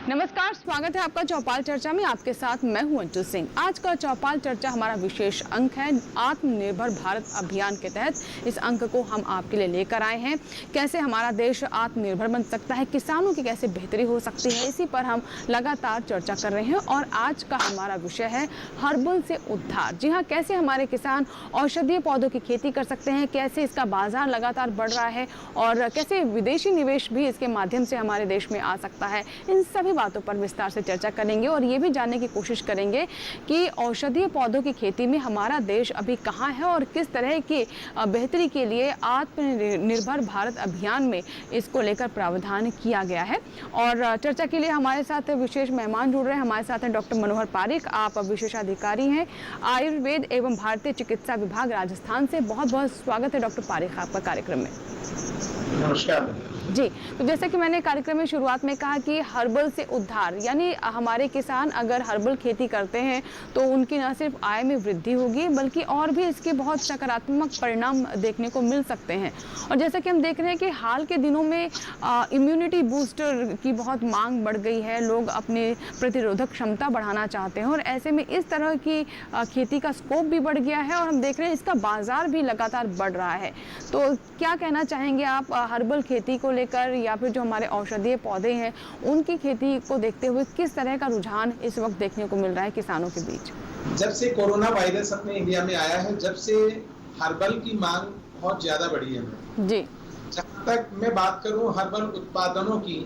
नमस्कार, स्वागत है आपका चौपाल चर्चा में। आपके साथ मैं हूं अंजू सिंह। आज का चौपाल चर्चा हमारा विशेष अंक है आत्मनिर्भर भारत अभियान के तहत। इस अंक को हम आपके लिए लेकर आए हैं। कैसे हमारा देश आत्मनिर्भर बन सकता है, किसानों की कैसे बेहतरी हो सकती है, इसी पर हम लगातार चर्चा कर रहे हैं। और आज का हमारा विषय है हर्बल से उद्धार। जी हाँ, कैसे हमारे किसान औषधीय पौधों की खेती कर सकते हैं, कैसे इसका बाजार लगातार बढ़ रहा है और कैसे विदेशी निवेश भी इसके माध्यम से हमारे देश में आ सकता है। इन सभी बातों पर विस्तार से चर्चा करेंगे और ये भी जानने की कोशिश करेंगे कि औषधीय पौधों की खेती में हमारा देश अभी कहाँ है और किस तरह की बेहतरी के लिए आत्मनिर्भर भारत अभियान में इसको लेकर प्रावधान किया गया है। और चर्चा के लिए हमारे साथ विशेष मेहमान जुड़ रहे हैं। हमारे साथ हैं डॉक्टर मनोहर पारिक। आप विशेषाधिकारी हैं आयुर्वेद एवं भारतीय चिकित्सा विभाग राजस्थान से। बहुत बहुत स्वागत है डॉक्टर पारिक आपका कार्यक्रम में। नमस्कार जी, तो जैसे कि मैंने कार्यक्रम में शुरुआत में कहा कि हर्बल से उद्धार, यानी हमारे किसान अगर हर्बल खेती करते हैं तो उनकी न सिर्फ आय में वृद्धि होगी बल्कि और भी इसके बहुत सकारात्मक परिणाम देखने को मिल सकते हैं। और जैसा कि हम देख रहे हैं कि हाल के दिनों में इम्यूनिटी बूस्टर की बहुत मांग बढ़ गई है। लोग अपनी प्रतिरोधक क्षमता बढ़ाना चाहते हैं और ऐसे में इस तरह की खेती का स्कोप भी बढ़ गया है और हम देख रहे हैं इसका बाजार भी लगातार बढ़ रहा है। तो क्या कहना चाहेंगे आप हर्बल खेती को लेकर, या फिर जो हमारे औषधीय पौधे हैं उनकी खेती को देखते हुए किस तरह का रुझान इस वक्त देखने को मिल रहा है किसानों के बीच? जब से कोरोना वायरस अपने इंडिया में आया है, जब से हर्बल की मांग बहुत ज्यादा बढ़ी है जी। जहाँ तक मैं बात करूं हर्बल उत्पादनों की,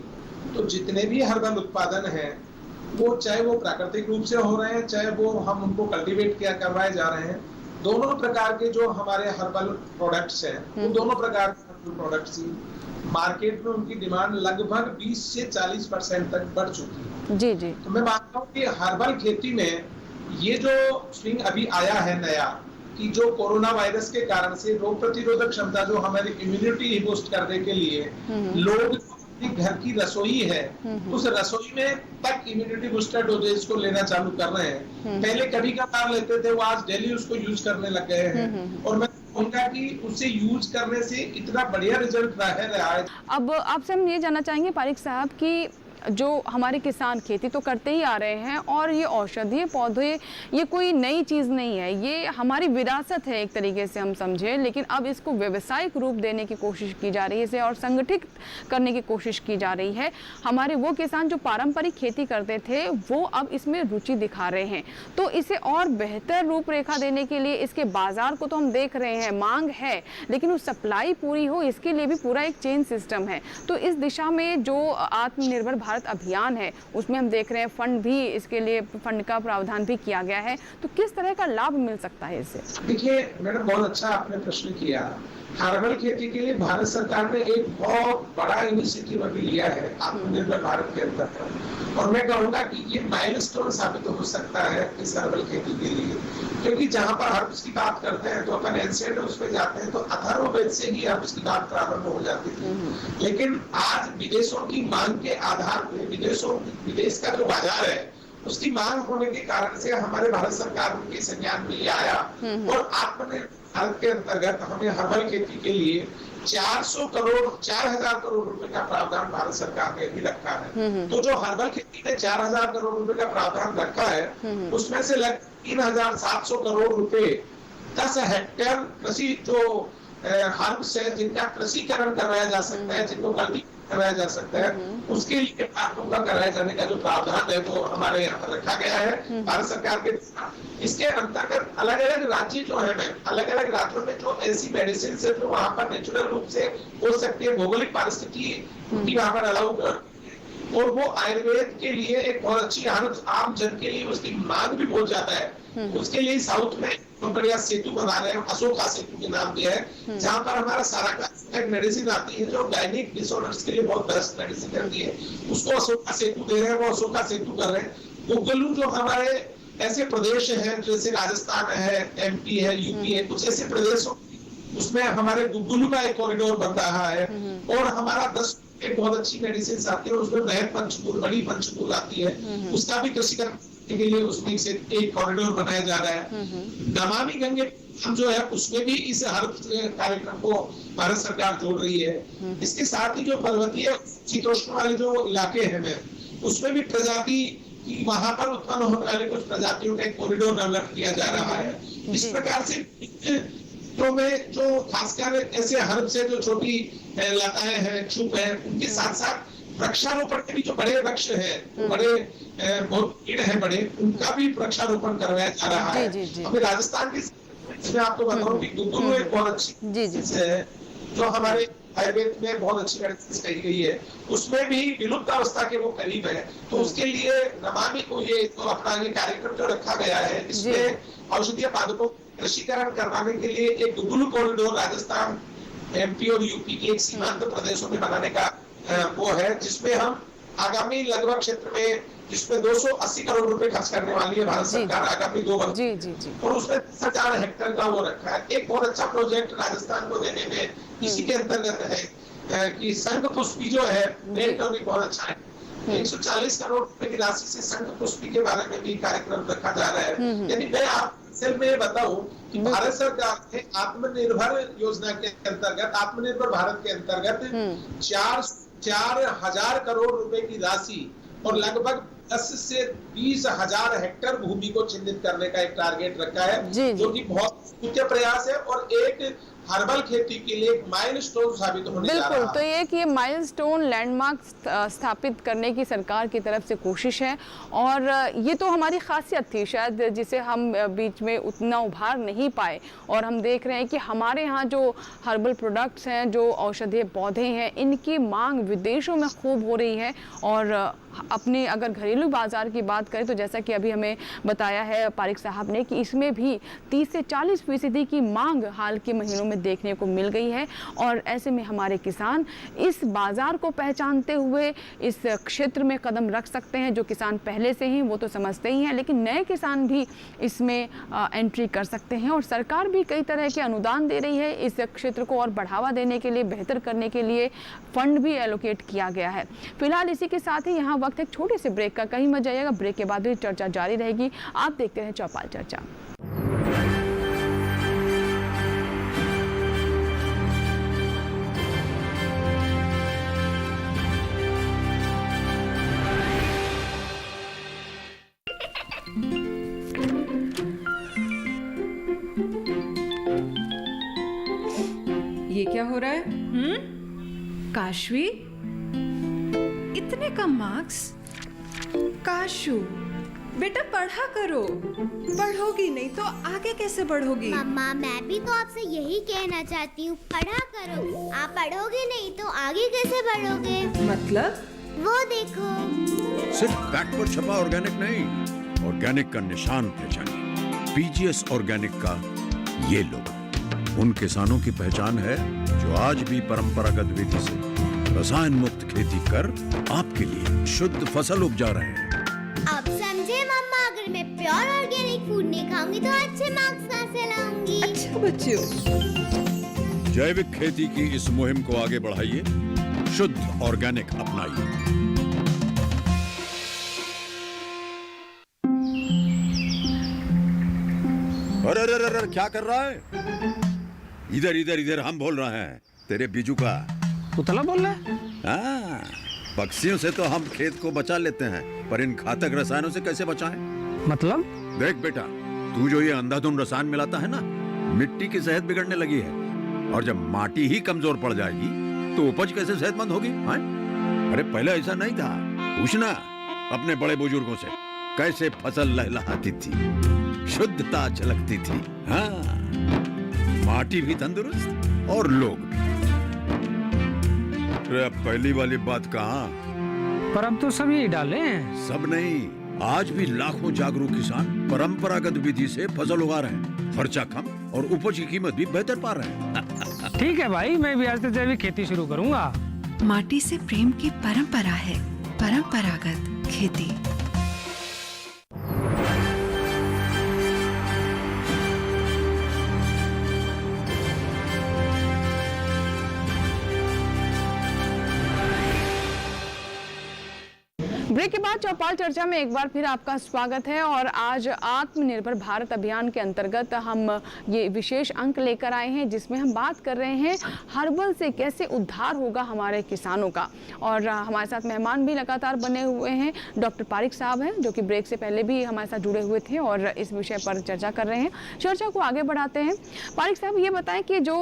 तो जितने भी हर्बल उत्पादन हैं वो चाहे वो प्राकृतिक रूप से हो रहे हैं, चाहे वो हम उनको कल्टीवेट किया करवाए जा रहे हैं, दोनों प्रकार के जो हमारे हर्बल प्रोडक्ट्स हैं उन दोनों प्रकार के हर्बल प्रोडक्ट्स की मार्केट में उनकी डिमांड लगभग 20 से 40% तक बढ़ चुकी है। जी जी। तो मैं मानता हूँ कि हर्बल खेती में ये जो स्विंग अभी आया है नया, कि जो कोरोना वायरस के कारण से रोग प्रतिरोधक क्षमता, जो हमारी इम्यूनिटी बूस्ट करने के लिए लोग घर की रसोई है उस रसोई में तक इम्यूनिटी बूस्टर डोजेज को लेना चालू कर रहे हैं। पहले कभी कभार लेते थे, वो आज डेली उसको यूज करने लग गए हैं और मैं कहूंगा कि उसे यूज करने से इतना बढ़िया रिजल्ट रहा है। अब आपसे हम ये जानना चाहेंगे पारिक साहब कि जो हमारे किसान खेती तो करते ही आ रहे हैं और ये औषधीय पौधे ये कोई नई चीज़ नहीं है, ये हमारी विरासत है एक तरीके से हम समझें, लेकिन अब इसको व्यावसायिक रूप देने की कोशिश की जा रही है, इसे और संगठित करने की कोशिश की जा रही है। हमारे वो किसान जो पारंपरिक खेती करते थे वो अब इसमें रुचि दिखा रहे हैं। तो इसे और बेहतर रूपरेखा देने के लिए इसके बाजार को तो हम देख रहे हैं, मांग है, लेकिन उस सप्लाई पूरी हो इसके लिए भी पूरा एक चेन सिस्टम है। तो इस दिशा में जो आत्मनिर्भर भारत अभियान है उसमें हम देख रहे हैं फंड भी, इसके लिए फंड का प्रावधान भी किया गया है। तो किस तरह का लाभ मिल सकता है इससे? देखिए मैडम, बहुत अच्छा आपने प्रश्न किया। हर्बल खेती के लिए भारत सरकार ने एक बहुत बड़ा इनिशिएटिव अभी लिया है आत्मनिर्भर भारत के अंतर्गत, और मैं कहूंगा कि ये माइलस्टोन साबित हो सकता है इस हर्बल खेती के लिए। क्योंकि जहां पर हर्ब्स की बात करते हैं तो अपन एंशिएंट उस पे जाते हैं तो अथर्ववेद से ही हर्ब्स की बात प्रारंभ हो जाती थी। लेकिन आज विदेशों की मांग के आधार पर विदेश का जो बाजार है उसकी मांग होने के कारण से हमारे भारत सरकार के संज्ञान में आया और आत्मनिर्भर भारत के अंतर्गत हमें हर्बल खेती के लिए 4,000 करोड़ रुपए का प्रावधान भारत सरकार ने भी रखा है। तो जो हर्बल खेती में 4,000 करोड़ रुपए का प्रावधान रखा है उसमें से लगभग 3,700 करोड़ रुपए 10 हेक्टेयर कृषि जो हर्ब्स है जिनका कृषिकरण कराया जा सकता है, जिनको कल्टीवेट कराया जा सकता है, उसके लिए पार्टों का कराया जाने का जो प्रावधान है वो हमारे यहाँ पर रखा गया है भारत सरकार के। इसके अंतर्गत अलग अलग राज्य जो है, अलग अलग राज्यों में जो ऐसी मेडिसिन है जो वहाँ पर नेचुरल रूप से हो सकती है, भौगोलिक परिस्थिति वहाँ पर अलाउ कर, और वो आयुर्वेद के लिए एक बहुत अच्छी आम जन के लिए उसकी मांग भी बहुत ज्यादा है। उसके लिए साउथ में बढ़िया सेतु बना रहे हैं, अशोका सेतु के नाम दिया है, जहाँ पर हमारा सारा एक मेडिसिन आती है जो गायनिक डिसऑर्डर्स के लिए बहुत बेस्ट मेडिसिन रहती है, उसको अशोका सेतु दे रहे हैं, वो अशोका सेतु कर रहे हैं। गुग्गलू जो हमारे ऐसे प्रदेश हैं जैसे राजस्थान है, एमपी है, यूपी है, कुछ ऐसे प्रदेशों उसमें हमारे गुग्गलू का एक कॉरिडोर बन रहा है और हमारा 10 एक बहुत अच्छी मेडिसिन आती है, उसमें बृहद पंचकूल, बड़ी पंचकूल आती है, उसका भी कृषिकरण के लिए उसमें से एक कॉरिडोर बनाया जा रहा है। नमामि गंगे जो है उसमें भी इस हर कार्यक्रम को भारत सरकार जोड़ रही है। इसके साथ ही जो पर्वतीय शीतोष्ण वाले जो इलाके हैं उसमें भी प्रजाति की वहां पर उत्पन्न होने वाले कुछ प्रजातियों का एक कॉरिडोर डेवलप किया जा रहा है। इस प्रकार से तो में जो खासकर ऐसे हर्ब से जो छोटी लताएं हैं, छुप है, उनके साथ साथ वृक्षारोपण के भी जो बड़े वृक्ष है, बड़े बहुत पेड़ है बड़े, उनका भी वृक्षारोपण करवाया जा रहा है। अभी राजस्थान की मैं आपको बताऊं कि गुगुरु एक बहुत अच्छी चीज है जो हमारे आयुर्वेद में बहुत अच्छी मेडिसिन कही गई है, उसमें भी विलुप्त अवस्था के वो करीब है। तो उसके लिए नमामि को ये तो अपना ये कार्यक्रम जो रखा गया है, इसमें औषधीय पादपों कृषिकरण करवाने के लिए एक गुगुरु कॉरिडोर राजस्थान, एमपी और यूपी के एक सीमांत प्रदेशों में बनाने का वो है, जिसमें हम आगामी लगभग क्षेत्र में जिसमें 280 करोड़ रुपए खर्च करने वाली है भारत सरकार आगामी 2 वर्ष, और उसमें 10,000 हेक्टेयर का वो रखा है। एक बहुत अच्छा प्रोजेक्ट राजस्थान को देने में इसी के अंतर्गत है कि शंख पुष्पी जो है बहुत अच्छा है। 140 करोड़ रुपए की राशि से शंख पुष्पी के बारे में भी कार्यक्रम रखा जा रहा है। यानी मैं आपसे में बताऊं कि भारत सरकार ने आत्मनिर्भर योजना के अंतर्गत, आत्मनिर्भर भारत के अंतर्गत 4,000 करोड़ रुपए की राशि और लगभग 10 से 20,000 हेक्टेयर भूमि को चिन्हित करने का एक टारगेट रखा है, जो कि बहुत स्तुत्य प्रयास है और एक हर्बल खेती के लिए एक माइलस्टोन साबित होने जा रहा है। बिल्कुल, तो ये माइलस्टोन लैंडमार्क स्थापित करने की सरकार की तरफ से कोशिश है, और ये तो हमारी खासियत थी शायद, जिसे हम बीच में उतना उभार नहीं पाए। और हम देख रहे हैं कि हमारे यहाँ जो हर्बल प्रोडक्ट्स हैं, जो औषधीय पौधे हैं, इनकी मांग विदेशों में खूब हो रही है। और अपने अगर घरेलू बाजार की बात करें तो जैसा कि अभी हमें बताया है पारिक साहब ने कि इसमें भी 30 से 40% की मांग हाल के महीनों में देखने को मिल गई है। और ऐसे में हमारे किसान इस बाजार को पहचानते हुए इस क्षेत्र में कदम रख सकते हैं। जो किसान पहले से ही वो तो समझते ही हैं, लेकिन नए किसान भी इसमें एंट्री कर सकते हैं। और सरकार भी कई तरह के अनुदान दे रही है इस क्षेत्र को और बढ़ावा देने के लिए, बेहतर करने के लिए फंड भी एलोकेट किया गया है। फिलहाल इसी के साथ ही यहाँ वक्त एक छोटे से ब्रेक का, कहीं मत जाइएगा, ब्रेक के बाद भी चर्चा जारी रहेगी। आप देखते हैं चौपाल चर्चा। ये क्या हो रहा है? काशवी, इतने कम मार्क्स? काशू बेटा पढ़ा करो, पढ़ोगी नहीं तो आगे कैसे बढ़ोगी? मम्मा मैं भी तो आपसे यही कहना चाहती हूँ, पढ़ा करो। आप पढ़ोगे नहीं तो आगे कैसे बढ़ोगे? मतलब? वो देखो, सिर्फ बैक पर छपा ऑर्गेनिक नहीं, ऑर्गेनिक का निशान पहचानिए। पीजीएस ऑर्गेनिक का ये लोगो उन किसानों की पहचान है जो आज भी परंपरागत विधि से रसायन मुक्त खेती कर आपके लिए शुद्ध फसल उपजा रहे हैं। अब समझे मम्मा, अगर मैं प्योर ऑर्गेनिक फूड नहीं खाऊंगी तो अच्छे मार्क्स कहाँ से लाऊंगी? अच्छा बच्चों, जैविक खेती की इस मुहिम को आगे बढ़ाइए, शुद्ध ऑर्गेनिक अपनाइए। अरे अरे अरे क्या कर रहा है? इधर इधर इधर, हम बोल रहे हैं तेरे बीजू का। पुतला बोल रहा है? हाँ, पक्षियों से तो हम खेत को बचा लेते हैं, पर इन घातक रसायनों से कैसे बचाएं? मतलब? देख बेटा, तू जो ये अंधाधुंध रसायन मिलाता है ना, मिट्टी की सेहत बिगड़ने लगी है। और जब माटी ही कमजोर पड़ जाएगी तो उपज कैसे सेहतमंद होगी? हाँ? अरे पहले ऐसा नहीं था। पूछना अपने बड़े बुजुर्गों से, कैसे फसल लहलहाती थी, शुद्धता झलकती थी। हाँ, माटी भी तंदुरुस्त और लोग भी। पहली वाली बात कहाँ? पर अब तो सब यही डाले हैं। सब नहीं, आज भी लाखों जागरूक किसान परंपरागत विधि से फसल उगा रहे हैं। खर्चा कम और उपज की कीमत भी बेहतर पा रहे हैं। ठीक है भाई, मैं भी आज से जैविक खेती शुरू करूंगा। माटी से प्रेम की परंपरा है परंपरागत खेती। ब्रेक के बाद चौपाल चर्चा में एक बार फिर आपका स्वागत है। और आज आत्मनिर्भर भारत अभियान के अंतर्गत हम ये विशेष अंक लेकर आए हैं जिसमें हम बात कर रहे हैं हर्बल से कैसे उद्धार होगा हमारे किसानों का। और हमारे साथ मेहमान भी लगातार बने हुए हैं। डॉक्टर पारिक साहब हैं जो कि ब्रेक से पहले भी हमारे साथ जुड़े हुए थे और इस विषय पर चर्चा कर रहे हैं। चर्चा को आगे बढ़ाते हैं। पारिक साहब ये बताएं कि जो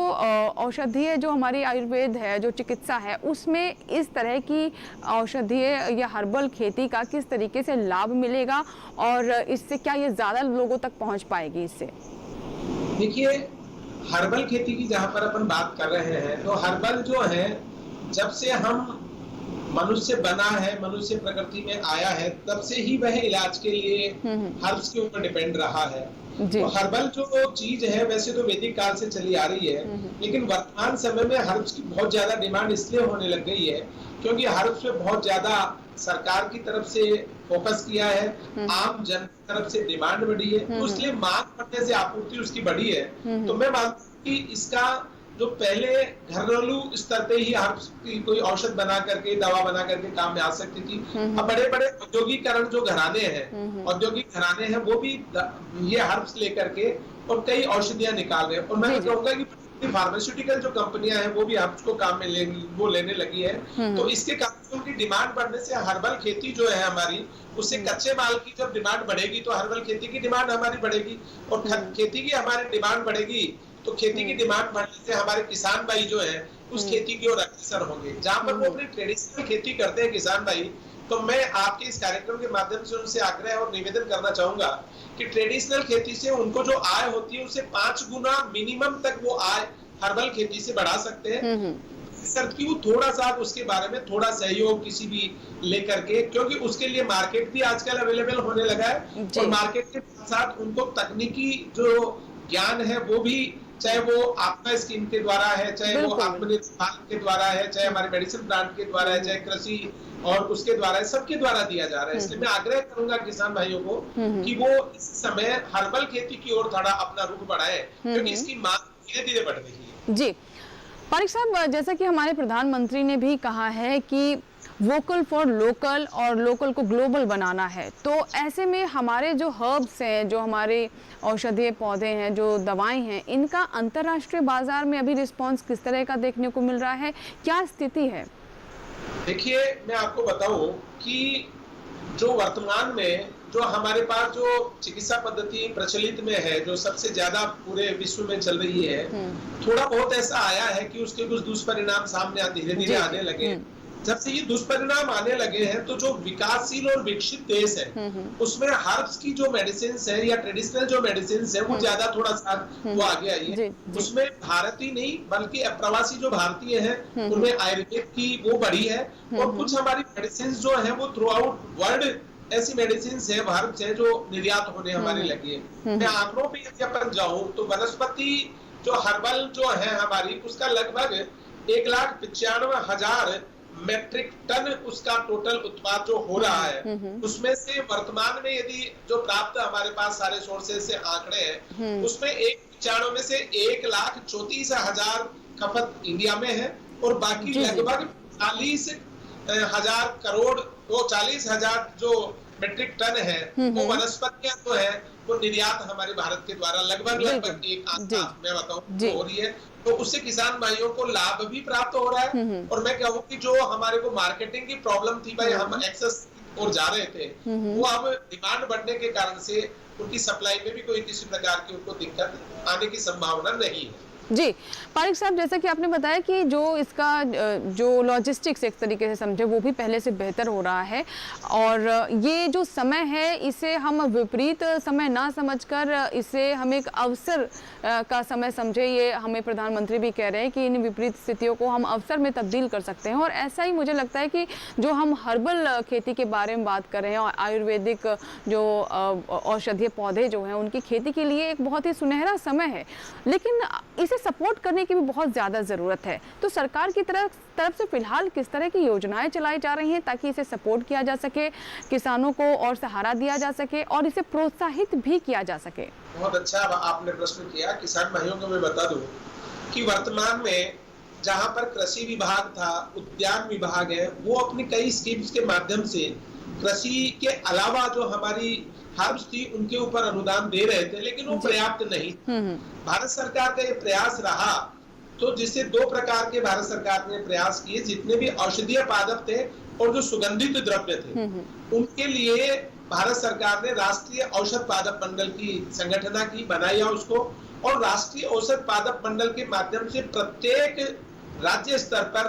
औषधीय जो हमारी आयुर्वेद है, जो चिकित्सा है, उसमें इस तरह की औषधीय या हर्बल खेती का किस तरीके से लाभ मिलेगा और इससे क्या ये ज्यादा लोगों तक पहुंच पाएगी इससे? देखिए, हर्बल खेती की जहां पर अपन बात कर रहे हैं तो हर्बल जो है जब से हम मनुष्य बना है, मनुष्य प्रकृति में आया है, तब से ही वह इलाज के लिए हर्ब्स के ऊपर डिपेंड रहा है। तो हर्बल जो चीज है वैसे तो वैदिक काल से चली आ रही है, लेकिन वर्तमान समय में हर्ब्स की बहुत ज्यादा डिमांड इसलिए होने लग गई है क्योंकि हर्ब्स पे बहुत ज्यादा सरकार की तरफ से फोकस किया है, आम जन की तरफ से डिमांड बढ़ी है, तो इसलिए मांग बढ़ने से आपूर्ति उसकी बढ़ी है। तो मैं मानता हूँ कि इसका जो पहले घरेलू स्तर पे ही हर्ब्स की कोई औषध बना करके, दवा बना करके काम में आ सकती थी, अब बड़े बड़े औद्योगिकरण जो घराने हैं, औद्योगिक घराने हैं, वो भी ये हर्ब्स लेकर के और कई औषधियां निकाल रहे हैं। और मैं कहूंगा कि फार्मास्यूटिकल जो कंपनियां हैं वो भी हर्ब्स को काम में लेने लगी है। तो इसके कारण उनकी डिमांड बढ़ने से हर्बल खेती जो है हमारी, उससे कच्चे माल की जब डिमांड बढ़ेगी तो हर्बल खेती की डिमांड हमारी बढ़ेगी, और खेती की हमारी डिमांड बढ़ेगी तो खेती की डिमांड बढ़ने से हमारे किसान भाई जो है उस खेती की ओर अग्रसर होंगे। जहां पर वो अपनी ट्रेडिशनल खेती करते हैं किसान भाई, तो मैं आपके इस कार्यक्रम के माध्यम से उनसे आग्रह और निवेदन करना चाहूंगा कि ट्रेडिशनल खेती से उनको जो आय होती है उससे 5 गुना मिनिमम तक वो आय हर्बल खेती से बढ़ा सकते हैं। सर क्यों थोड़ा सा उसके बारे में थोड़ा सहयोग किसी भी लेकर के, क्योंकि उसके लिए मार्केट भी आजकल अवेलेबल होने लगा है, और मार्केट के साथ उनको तकनीकी जो ज्ञान है वो भी, चाहे वो आपका स्कीम के द्वारा है, चाहे वो आत्मनिर्भर भारत के द्वारा है, चाहे हमारे मेडिसिन प्लांट के द्वारा है, चाहे कृषि और उसके द्वारा है, सबके द्वारा दिया जा रहा है। इसलिए मैं आग्रह करूंगा किसान भाइयों को कि वो इस समय हर्बल खेती की ओर थोड़ा अपना रुख बढ़ाए, क्योंकि इसकी मांग धीरे धीरे बढ़ रही है। जी पारिक साहब, जैसा कि हमारे प्रधानमंत्री ने भी कहा है कि वोकल फॉर लोकल और लोकल को ग्लोबल बनाना है, तो ऐसे में हमारे जो हर्ब्स हैं, जो हमारे औषधीय पौधे हैं, जो दवाएं हैं, इनका अंतर्राष्ट्रीय बाजार में अभी रिस्पांस किस तरह का देखने को मिल रहा है? क्या स्थिति है? देखिए, मैं आपको बताऊं कि जो वर्तमान में जो हमारे पास जो चिकित्सा पद्धति प्रचलित में है, जो सबसे ज्यादा पूरे विश्व में चल रही है, थोड़ा बहुत ऐसा आया है कि उसके कुछ दुष्परिणाम सामने धीरे धीरे आने लगे। जब से ये दुष्परिणाम आने लगे हैं तो जो विकासशील और विकसित देश है उसमें हर्ब्स की जो मेडिसिन है या ट्रेडिशनल जो मेडिसिन है वो ज्यादा थोड़ा सा वो आगे आई है। उसमें भारतीय नहीं बल्कि अप्रवासी जो भारतीय हैं उनमें आयुर्वेद की वो बढ़ी है, और कुछ हमारी मेडिसिन जो है वो थ्रू आउट वर्ल्ड ऐसी मेडिसिन है, भारत से जो निर्यात होने हमारे लगी है। मैं आंकड़ों पे यदि अपन जाऊं तो वनस्पति जो हर्बल जो है हमारी, उसका लगभग 1,95,000 मेट्रिक टन उसका टोटल उत्पाद जो हो रहा है, उसमें से वर्तमान में यदि जो प्राप्त हमारे पास सारे सोर्सेज से आंकड़े हैं, उसमें 1,95 में से 1,34,000 खपत इंडिया में है, और बाकी लगभग 40,000 करोड़ वो 40,000 जो मेट्रिक टन है वो वनस्पतियां जो है वो निर्यात हमारे भारत के द्वारा लगभग एक आंकड़ा मैं बताऊं हो रही है। तो उससे किसान भाइयों को लाभ भी प्राप्त हो रहा है, और मैं कहूँ कि जो हमारे को मार्केटिंग की प्रॉब्लम थी भाई, हम एक्सेस और जा रहे थे, वो अब डिमांड बढ़ने के कारण से उनकी सप्लाई में भी कोई किसी प्रकार की उनको दिक्कत आने की संभावना नहीं है। जी पारिक साहब, जैसा कि आपने बताया कि जो इसका जो लॉजिस्टिक्स एक तरीके से समझे वो भी पहले से बेहतर हो रहा है, और ये जो समय है इसे हम विपरीत समय ना समझकर इसे हम एक अवसर का समय समझे। ये हमें प्रधानमंत्री भी कह रहे हैं कि इन विपरीत स्थितियों को हम अवसर में तब्दील कर सकते हैं, और ऐसा ही मुझे लगता है कि जो हम हर्बल खेती के बारे में बात कर रहे हैं और आयुर्वेदिक जो औषधीय पौधे जो हैं उनकी खेती के लिए एक बहुत ही सुनहरा समय है, लेकिन इसे सपोर्ट करने की भी बहुत ज़्यादा ज़रूरत है। तो सरकार की तरफ से फिलहाल किस तरह की योजनाएं चलाई जा रही हैं ताकि इसे सपोर्ट किया जा सके, किसानों को और सहारा दिया जा सके और इसे प्रोत्साहित भी किया जा सके? बहुत अच्छा आपने प्रश्न किया। किसान भाइयों को मैं बता दूं कि वर्तमान में जहां पर कृषि विभाग था, उद्यान विभाग है, वो अपनी कई स्कीम्स के माध्यम से कृषि के अलावा जो हमारी हर्ब्स थी उनके ऊपर अनुदान दे रहे थे, लेकिन वो पर्याप्त नहीं। भारत सरकार का ये प्रयास रहा, तो जिससे दो प्रकार के भारत सरकार ने प्रयास किए, जितने भी औषधीय पादप थे और जो सुगंधित द्रव्य थे उनके लिए भारत सरकार ने राष्ट्रीय औषध पादप मंडल की संगठना की बनाया उसको, और राष्ट्रीय औषध पादप मंडल के माध्यम से प्रत्येक राज्य स्तर पर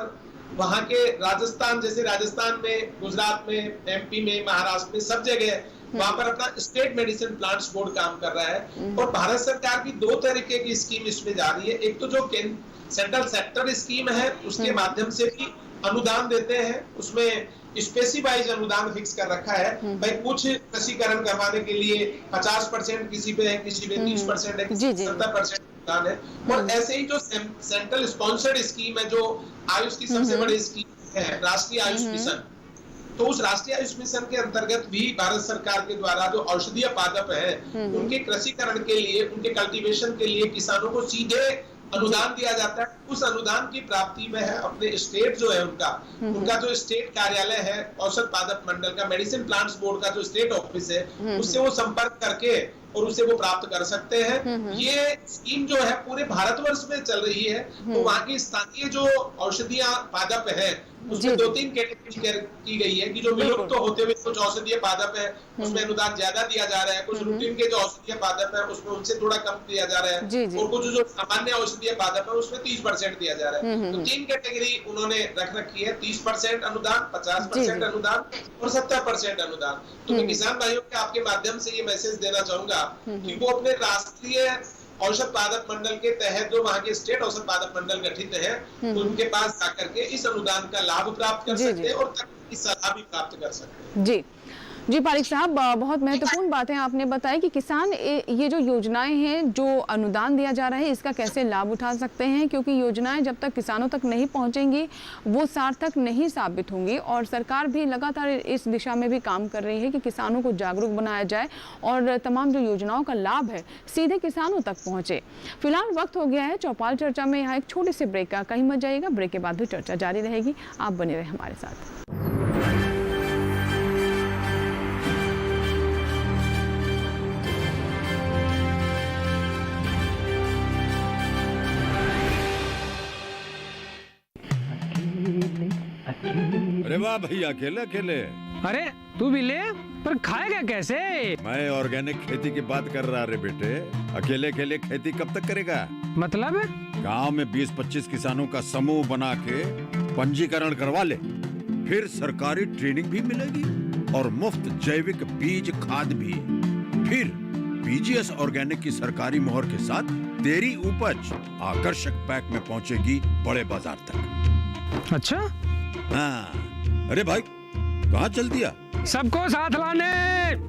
वहां के राजस्थान, जैसे राजस्थान में, गुजरात में, एमपी में, महाराष्ट्र में, सब जगह वहां पर अपना स्टेट मेडिसिन प्लांट्स बोर्ड काम कर रहा है। और भारत सरकार की दो तरीके की स्कीम इसमें जा रही है। एक तो जो सेंट्रल सेक्टर स्कीम है उसके माध्यम से भी अनुदान देते हैं, उसमें स्पेसिफाइड अनुदान फिक्स कर रखा है। भाई कुछ कृषिकरण करवाने के लिए 50% किसी पे है, किसी पे 30% है, किसी 70% अनुदान है। और ऐसे ही जो सेंट्रल स्पॉन्सर्ड स्कीम है, जो आयुष की सबसे बड़ी स्कीम है, राष्ट्रीय आयुष मिशन, तो उस राष्ट्रीय आयुष मिशन के अंतर्गत भी भारत सरकार के द्वारा जो औषधीय पादप है उनके कृषिकरण के लिए, उनके कल्टीवेशन के लिए किसानों को सीधे अनुदान दिया जाता है। उस अनुदान की प्राप्ति में है अपने स्टेट जो है उनका जो स्टेट कार्यालय है औषध पादप मंडल का, मेडिसिन प्लांट्स बोर्ड का जो स्टेट ऑफिस है, उससे वो संपर्क करके और उसे वो प्राप्त कर सकते हैं। ये स्कीम जो है पूरे भारतवर्ष में चल रही है। तो वहाँ की स्थानीय जो औषधीय पादप है उसमें 2-3 कैटेगरी की गई है कि जो विलुप्त होते हुए कुछ औषधीय पादप है उसमें अनुदान ज्यादा दिया जा रहा है, कुछ रूटीन के जो औषधीय पादप है उसमें उनसे थोड़ा कम दिया जा रहा है, और कुछ जो सामान्य औषधीय पादप है उसमें 30% दिया जा रहा है। तो 3 कैटेगरी उन्होंने रख रखी है, 30% अनुदान, 50% अनुदान और 70% अनुदान। तो मैं किसान भाइयों के आपके माध्यम से ये मैसेज देना चाहूंगा कि वो अपने राष्ट्रीय औषध पादप मंडल के तहत जो वहाँ के स्टेट औषध पादप मंडल गठित है, तो उनके पास जाकर के इस अनुदान का लाभ प्राप्त कर सकते हैं और तकनीकी सलाह भी प्राप्त कर सकते हैं। जी पारिक साहब, बहुत महत्वपूर्ण बातें आपने बताई कि किसान ये जो योजनाएं हैं, जो अनुदान दिया जा रहा है, इसका कैसे लाभ उठा सकते हैं, क्योंकि योजनाएं जब तक किसानों तक नहीं पहुंचेंगी वो सार्थक नहीं साबित होंगी। और सरकार भी लगातार इस दिशा में भी काम कर रही है कि किसानों को जागरूक बनाया जाए और तमाम जो योजनाओं का लाभ है सीधे किसानों तक पहुँचे। फिलहाल वक्त हो गया है चौपाल चर्चा में यहाँ एक छोटे से ब्रेक का, कहीं मत जाइएगा, ब्रेक के बाद भी चर्चा जारी रहेगी, आप बने रहे हमारे साथ। अरे वाह भैया, अकेले अकेले। अरे तू भी ले, पर खाएगा कैसे? मैं ऑर्गेनिक खेती की बात कर रहा रे बेटे। अकेले अकेले खेती कब तक करेगा? मतलब गांव में 20-25 किसानों का समूह बना के पंजीकरण करवा ले, फिर सरकारी ट्रेनिंग भी मिलेगी और मुफ्त जैविक बीज खाद भी। फिर बीजीएस ऑर्गेनिक की सरकारी मोहर के साथ तेरी उपज आकर्षक पैक में पहुंचेगी बड़े बाजार तक। अच्छा? हाँ। अरे भाई, कहाँ चल दिया? सबको साथ लाने,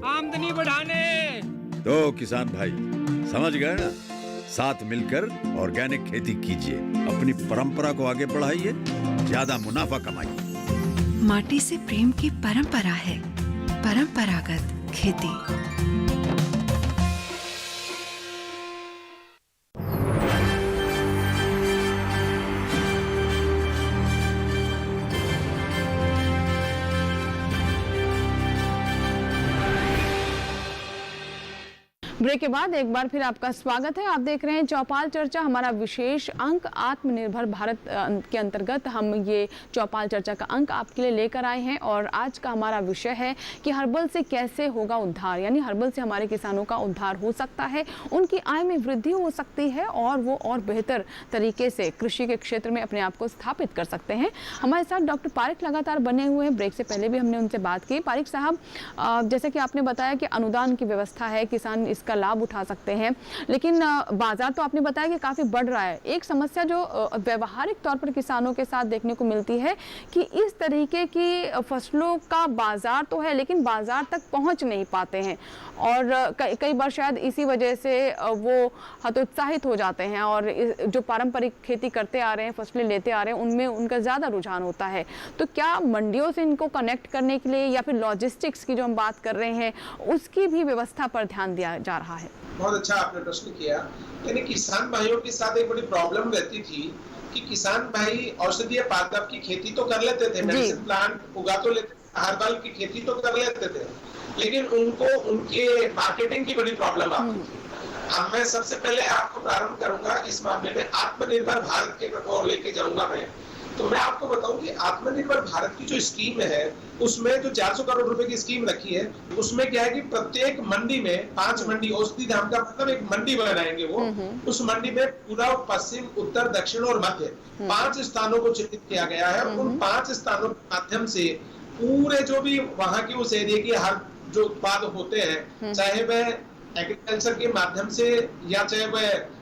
आमदनी बढ़ाने। तो किसान भाई समझ गए ना? साथ मिलकर ऑर्गेनिक खेती कीजिए, अपनी परंपरा को आगे बढ़ाइए, ज्यादा मुनाफा कमाइए। माटी से प्रेम की परंपरा है परंपरागत खेती। ब्रेक के बाद एक बार फिर आपका स्वागत है। आप देख रहे हैं चौपाल चर्चा, हमारा विशेष अंक आत्मनिर्भर भारत के अंतर्गत हम ये चौपाल चर्चा का अंक आपके लिए लेकर आए हैं। और आज का हमारा विषय है कि हर्बल से कैसे होगा उद्धार, यानी हर्बल से हमारे किसानों का उद्धार हो सकता है, उनकी आय में वृद्धि हो सकती है और वो और बेहतर तरीके से कृषि के क्षेत्र में अपने आप को स्थापित कर सकते हैं। हमारे साथ डॉक्टर पारिक लगातार बने हुए हैं। ब्रेक से पहले भी हमने उनसे बात की। पारिक साहब, जैसे कि आपने बताया कि अनुदान की व्यवस्था है, किसान इसका लाभ उठा सकते हैं, लेकिन बाजार तो आपने बताया कि काफी बढ़ रहा है। एक समस्या जो व्यवहारिक तौर पर किसानों के साथ देखने को मिलती है कि इस तरीके की फसलों का बाजार तो है लेकिन बाजार तक पहुंच नहीं पाते हैं और कई बार शायद इसी वजह से वो हतोत्साहित हो जाते हैं और जो पारंपरिक खेती करते आ रहे हैं, फसलें लेते आ रहे हैं, उनमें उनका ज़्यादा रुझान होता है। तो क्या मंडियों से इनको कनेक्ट करने के लिए या फिर लॉजिस्टिक्स की जो हम बात कर रहे हैं उसकी भी व्यवस्था पर ध्यान दिया जा रहा है? बहुत अच्छा आपने प्रश्न किया। यानी किसान भाइयों के साथ एक बड़ी प्रॉब्लम रहती थी कि किसान भाई औषधीय पादप की खेती तो कर लेते थे, मेडिसिन प्लांट उगा तो लेते थे, हर्बल की खेती तो कर लेते थे, लेकिन उनको उनके मार्केटिंग की बड़ी प्रॉब्लम आती थी। अब मैं सबसे पहले आपको प्रारंभ करूंगा इस मामले में आत्मनिर्भर भारत के ओर लेके जाऊंगा मैं। तो मैं आपको बताऊं कि आत्मनिर्भर भारत की जो स्कीम है उसमें जो 400 करोड़ रुपए की स्कीम रखी है, उसमें क्या है कि प्रत्येक मंडी में 5 मंडी, औषधि धाम का मतलब एक मंडी बनाएंगे वो। उस मंडी में पूर्व, पश्चिम, उत्तर, दक्षिण और मध्य 5 स्थानों को चिन्हित किया गया है। उन 5 स्थानों के माध्यम से पूरे जो भी वहां की उस एरिया के हर जो उत्पाद होते हैं, चाहे वह एग्रीकल्चर के माध्यम से या चाहे वह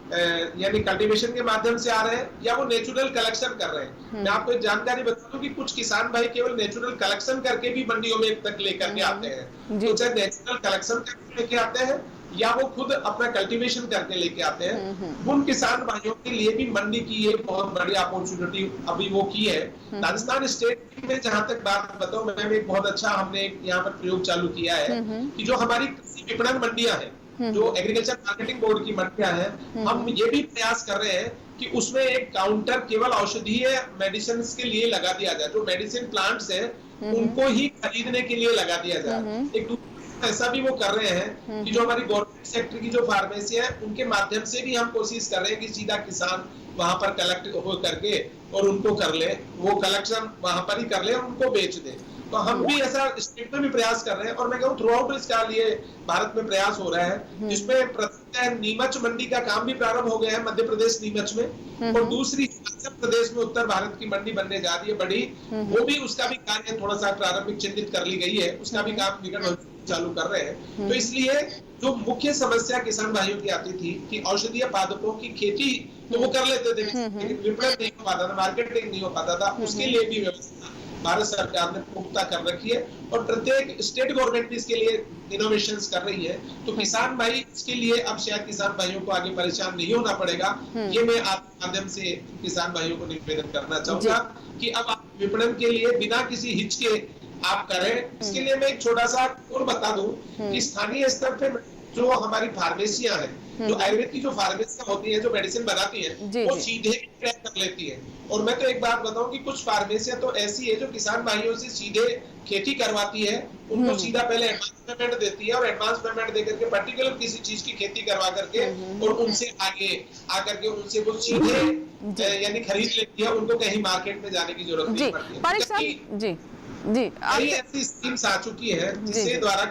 यानी कल्टीवेशन के माध्यम से आ रहे हैं या वो नेचुरल कलेक्शन कर रहे हैं। मैं आपको एक जानकारी बता दूं कि कुछ किसान भाई केवल नेचुरल कलेक्शन करके भी मंडियों में तक लेकर के आते हैं। तो चाहे नेचुरल कलेक्शन करके लेके आते हैं या वो खुद अपना कल्टीवेशन करके लेके आते हैं, उन किसान भाइयों के लिए भी मंडी की एक बहुत बड़ी अपॉर्चुनिटी अभी वो की है। राजस्थान स्टेट में जहां तक बात बताऊं, मैंने एक बहुत अच्छा हमने यहाँ पर प्रयोग चालू किया है कि जो हमारी कृषि विपणन मंडियां हैं, जो एग्रीकल्चर मार्केटिंग बोर्ड की मंडियां हैं, हम ये भी प्रयास कर रहे हैं कि उसमें एक काउंटर केवल औषधीय मेडिसिन के लिए लगा दिया जाए। जो मेडिसिन प्लांट्स हैं उनको ही खरीदने के लिए लगा दिया जाए। एक ऐसा भी वो कर रहे हैं कि जो हमारी गवर्नमेंट सेक्टर की जो फार्मेसी है उनके माध्यम से भी हम कोशिश कर रहे हैं कि सीधा किसान वहां पर कलेक्ट हो करके और उनको कर ले, वो कलेक्शन वहां पर ही कर ले और उनको बेच दे। तो हम भी ऐसा स्टेट में भी प्रयास कर रहे हैं और मैं कहूँ थ्रू आउट इसका लिए भारत में प्रयास हो रहा है, जिसमें नीमच मंडी का काम भी प्रारंभ हो गया है मध्य प्रदेश नीमच में, और दूसरी हिमाचल प्रदेश में उत्तर भारत की मंडी बनने जा रही है बड़ी, वो भी उसका भी कार्य थोड़ा सा प्रारंभिक चिन्हित कर ली गई है, उसका भी काम निकट चालू कर रहे हैं। तो इसलिए जो मुख्य समस्या किसान भाइयों की आती थी कि औषधीय पादपों की खेती तो वो कर लेते थे, लेकिन विपणन नहीं हो पाता था, मार्केटिंग नहीं हो पाता था, उसके लिए भी व्यवस्था भारत सरकार ने पुख्ता कर रखी है और प्रत्येक स्टेट गवर्नमेंट भी इसके लिए इनोवेशंस कर रही है। तो किसान भाई इसके लिए अब शायद किसान भाइयों को आगे परेशान नहीं होना पड़ेगा। ये मैं आपके माध्यम से किसान भाइयों को निवेदन करना चाहूंगा कि अब आप विपणन के लिए बिना किसी हिचके आप करें। इसके लिए मैं एक छोटा सा और बता दूं कि स्थानीय स्तर पे जो हमारी फार्मेसियां हैं, जो आयुर्वेद की जो फार्मेसियां होती है, जो मेडिसिन बनाती है, वो सीधे ट्रैक कर लेती है। और मैं तो एक बात बताऊं कि कुछ फार्मेसियां तो ऐसी है जो किसान भाइयों से सीधे खेती करवाती है, उनको सीधा पहले एडवांस पेमेंट देती है और एडवांस पेमेंट देकर के पर्टिकुलर किसी चीज की खेती करवा करके और उनसे आगे आकर के उनसे वो सीधे यानी खरीद लेती है, उनको कहीं मार्केट में जाने की जरूरत नहीं पड़ती है। जी ऐसी स्कीम्स आ चुकी है जिसके द्वारा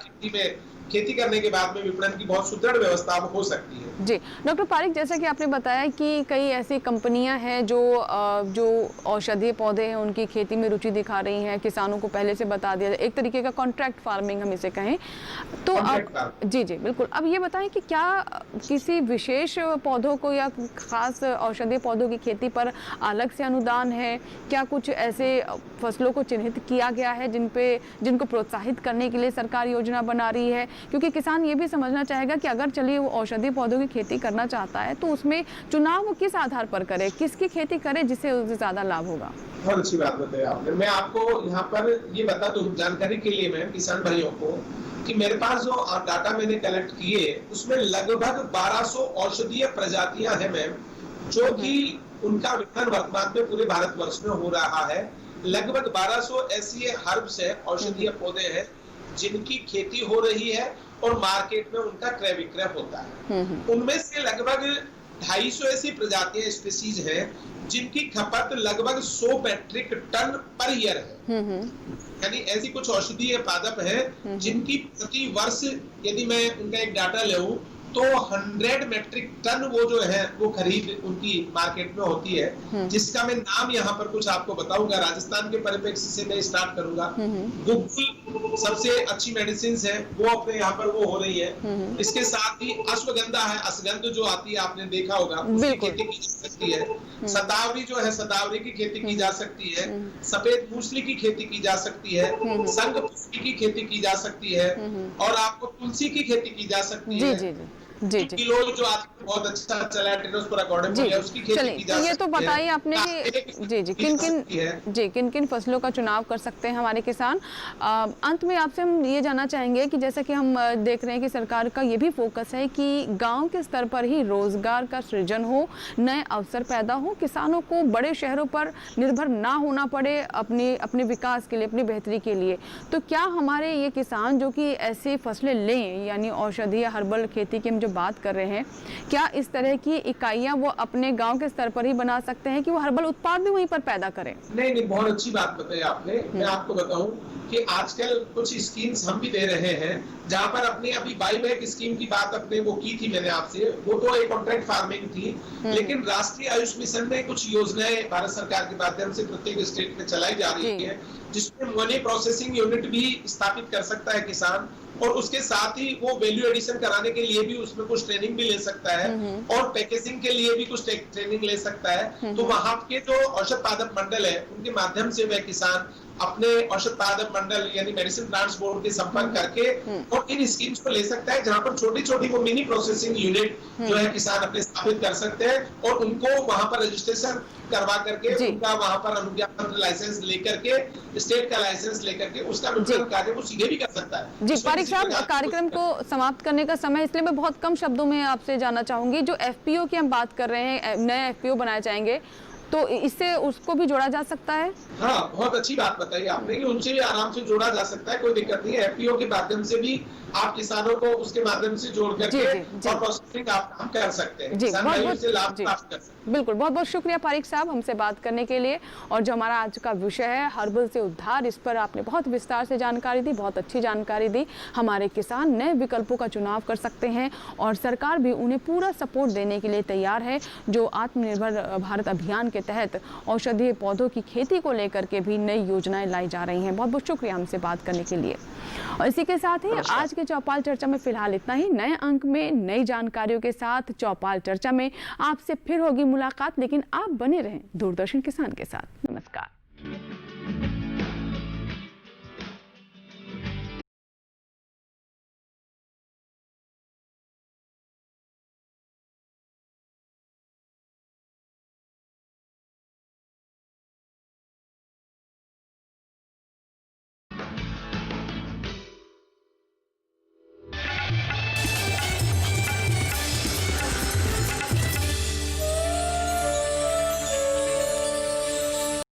खेती करने के बाद में विपणन की बहुत सुदृढ़ व्यवस्था हो सकती है। जी डॉक्टर पारिक, जैसा कि आपने बताया कि कई ऐसी कंपनियां हैं जो औषधीय पौधे हैं उनकी खेती में रुचि दिखा रही हैं, किसानों को पहले से बता दिया जाए, एक तरीके का कॉन्ट्रैक्ट फार्मिंग हम इसे कहें तो अब जी बिल्कुल। अब ये बताएं कि क्या किसी विशेष पौधों को या खास औषधीय पौधों की खेती पर अलग से अनुदान है? क्या कुछ ऐसे फसलों को चिन्हित किया गया है जिनको प्रोत्साहित करने के लिए सरकार योजना बना रही है? क्योंकि किसान ये भी समझना चाहेगा कि अगर चलिए वो औषधीय पौधों की खेती करना चाहता है तो उसमें चुनाव वो किस आधार पर करे, किसकी खेती करे जिससे उससे ज्यादा लाभ होगा? बहुत अच्छी बात बताई आपने। मैं आपको यहाँ पर ये बता दूं जानकारी के लिए मैं किसान भाइयों को कि मेरे पास जो डाटा मैंने कलेक्ट किए उसमें लगभग 1200 औषधीय प्रजातियां हैं मैम, जो कि उनका विपणन वर्तमान में पूरे भारतवर्ष में हो रहा है। लगभग 1200 ऐसी हर्ब्स है, औषधीय पौधे हैं जिनकी खेती हो रही है और मार्केट में उनका क्रय विक्रय होता है। उनमें से लगभग 250 ऐसी प्रजातियां स्पीसीज हैं जिनकी खपत लगभग 100 मेट्रिक टन पर ईयर है। यानी ऐसी कुछ औषधीय पादप हैं जिनकी प्रति वर्ष यदि मैं उनका एक डाटा लूं तो 100 मेट्रिक टन वो जो है वो खरीद उनकी मार्केट में होती है, जिसका मैं नाम यहाँ पर कुछ आपको बताऊंगा। राजस्थान के परिप्रेक्ष्य से मैं स्टार्ट करूंगा। गुग्गुल सबसे अच्छी मेडिसिन है, वो अपने यहाँ पर वो हो रही है। इसके साथ ही अश्वगंधा है, अश्वगंध जो आती है आपने देखा होगा, उसकी खेती की जा सकती है। सतावरी जो है, सतावरी की खेती की जा सकती है। सफेद मूसली की खेती की जा सकती है। संग पुष्पी की खेती की जा सकती है और आपको तुलसी की खेती की जा सकती है। जी किलो जो आती है बहुत अच्छा चला है, टेनोस्पोरा गॉर्डेनोलिया, उसकी खेती चलिए, की जा तो ये सकती तो है। बताइए आपने कि किन किन फसलों का चुनाव कर सकते हैं हमारे किसान। अंत में आपसे हम ये जानना चाहेंगे कि जैसे कि हम देख रहे हैं कि सरकार का ये भी फोकस है कि गांव के स्तर पर ही रोजगार का सृजन हो, नए अवसर पैदा हो, किसानों को बड़े शहरों पर निर्भर ना होना पड़े अपने विकास के लिए, अपनी बेहतरी के लिए। तो क्या हमारे ये किसान जो कि ऐसी फसलें लें, यानी औषधीय हर्बल खेती की हम जो बात कर रहे हैं, क्या इस तरह की इकाइयां वो अपने गांव के स्तर पर ही बना सकते हैं कि वो हर्बल उत्पाद भी वहीं पर पैदा करें? नहीं, बहुत अच्छी बात बताई आपने। मैं आपको बताऊं कि आजकल कुछ स्कीम्स हम भी दे रहे हैं, जहां पर अपनी अभी बाईबैक स्कीम की बात अपने वो की थी मैंने आपसे, वो तो एक कॉन्ट्रैक्ट फार्मिंग थी, लेकिन राष्ट्रीय आयुष मिशन में कुछ योजनाएं भारत सरकार के माध्यम से प्रत्येक स्टेट में चलाई जा रही है, जिसमें मनी प्रोसेसिंग यूनिट भी स्थापित कर सकता है किसान, और उसके साथ ही वो वैल्यू एडिशन कराने के लिए भी उसमें कुछ ट्रेनिंग भी ले सकता है, और पैकेजिंग के लिए भी कुछ ट्रेनिंग ले सकता है। तो वहां के जो औषध पादप मंडल है, उनके माध्यम से वह किसान अपने औषध पादप मंडल यानी मेडिसिन प्लांट्स बोर्ड के संपर्क करके और इन स्कीम्स को ले सकता है, जहां पर छोटी छोटी वो मिनी प्रोसेसिंग यूनिट जो है किसान अपने स्थापित कर सकते हैं, और उनको वहां पर रजिस्ट्रेशन करवा करके उनका वहां पर अनुज्ञापत्र लाइसेंस लेकर के, स्टेट का लाइसेंस लेकर के उसका वितरण कार्य वो सीधे भी कर सकता है। जी पारिक साहब, कार्यक्रम को समाप्त करने का समय, इसलिए मैं बहुत कम शब्दों में आपसे जानना चाहूंगी, जो एफपीओ की हम बात कर रहे हैं, नए एफपीओ बनाए जाएंगे, तो इससे उसको भी जोड़ा जा सकता है? हाँ, बहुत अच्छी बात बताई आपने कि उनसे भी आराम से जोड़ा जा सकता है, कोई दिक्कत नहीं है। एफपीओ के माध्यम से भी आप किसानों को उसके माध्यम से जोड़ करके और प्रोसेसिंग आप काम कर सकते हैं, किसान भाइयों से लाभ प्राप्त कर सकते हैं। बिल्कुल, बहुत बहुत शुक्रिया पारिक साहब हमसे बात करने के लिए। और जो हमारा आज का विषय है हर्बल से उद्धार, इस पर आपने बहुत विस्तार से जानकारी दी, बहुत अच्छी जानकारी दी। हमारे किसान नए विकल्पों का चुनाव कर सकते हैं और सरकार भी उन्हें पूरा सपोर्ट देने के लिए तैयार है, जो आत्मनिर्भर भारत अभियान के तहत औषधीय पौधों की खेती को लेकर के भी नई योजनाएं लाई जा रही हैं। बहुत बहुत शुक्रिया हमसे बात करने के लिए। और इसी के साथ ही आज के चौपाल चर्चा में फिलहाल इतना ही। नए अंक में नई जानकारियों के साथ चौपाल चर्चा में आपसे फिर होगी मुलाकात, लेकिन आप बने रहें दूरदर्शन किसान के साथ। नमस्कार।